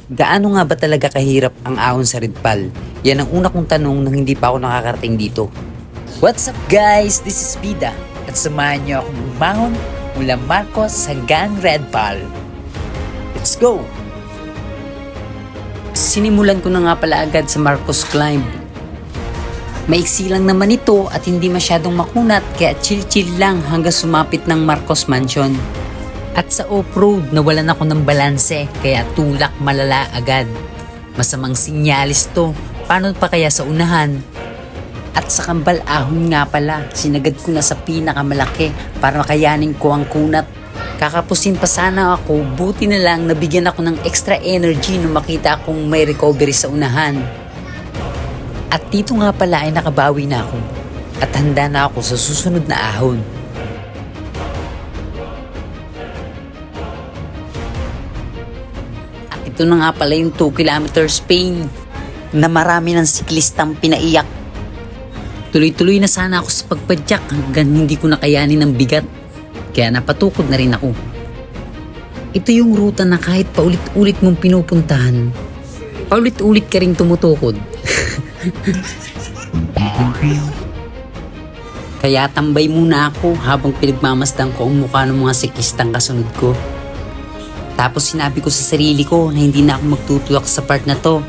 Gaano nga ba talaga kahirap ang ahon sa Red Pal? Yan ang una kong tanong nang hindi pa ako nakakarating dito. What's up guys? This is Bida at samahan niyo akong bumangon mula Marcos hanggang Red Pal. Let's go! Sinimulan ko na nga pala agad sa Marcos Climb. Maiksi lang naman ito at hindi masyadong makunat kaya chill-chill lang hanggang sumapit ng Marcos Mansion. At sa off-road nawalan ako ng balanse kaya tulak malala agad. Masamang sinyalis to, paano pa kaya sa unahan? At sa kambal ahon nga pala, sinagad ko na sa pinakamalaki para makayanin ko ang kunat. Kakapusin pa sana ako, buti na lang nabigyan ako ng extra energy nung makita akong may recovery sa unahan. At dito nga pala ay nakabawi na ako at handa na ako sa susunod na ahon. At ito na nga pala yung 2 kilometers pain na marami ng siklistang pinaiyak. Tuloy-tuloy na sana ako sa pagpadyak hanggang hindi ko nakayanin ang bigat. Kaya napatukod na rin ako. Ito yung ruta na kahit paulit-ulit mong pinupuntahan, paulit-ulit ka rin tumutukod. Kaya tambay muna ako habang pinagmamasdan ko ang mukha ng mga siklistang kasunod ko. Tapos sinabi ko sa sarili ko na hindi na ako magtutulak sa part na to.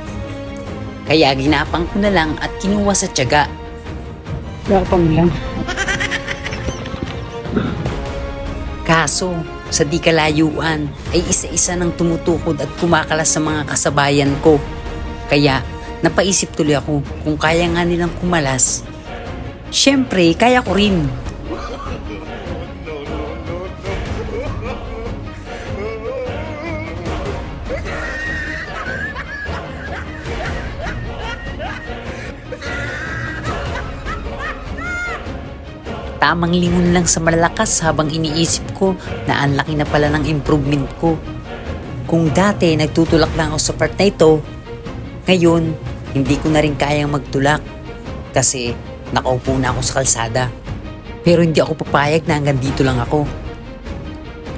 Kaya ginapang ko na lang at kinuha sa tiyaga. Gapang lang. Kaso, sa di kalayuan ay isa-isa nang tumutukod at kumakalas sa mga kasabayan ko. Kaya, napaisip tuloy ako kung kaya nga nilang kumalas. Siyempre, kaya ko rin. Tamang lingon lang sa malakas habang iniisip ko na ang laki na pala ng improvement ko. Kung dati nagtutulak lang ako sa part na ito, ngayon hindi ko na rin kayang magtulak kasi nakaupo na ako sa kalsada. Pero hindi ako papayag na hanggang dito lang ako.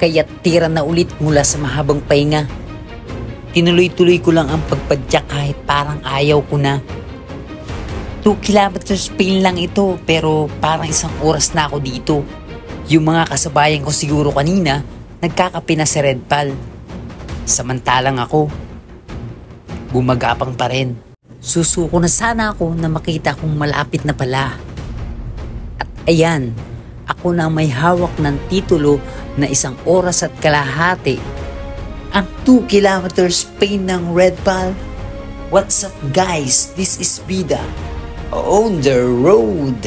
Kaya tira na ulit mula sa mahabang pahinga. Tinuloy-tuloy ko lang ang pagpadyak kahit parang ayaw ko na. 2 kilometers pain lang ito pero parang 1 oras na ako dito. Yung mga kasabayan ko siguro kanina nagkakape na sa Red Pal. Samantalang ako, gumagapang pa rin. Susuko na sana ako na makita kong malapit na pala. At ayan, ako na may hawak ng titulo na 1 oras at kalahati. Ang 2 kilometers pain ng Red Pal. What's up guys? This is Bida. On the road.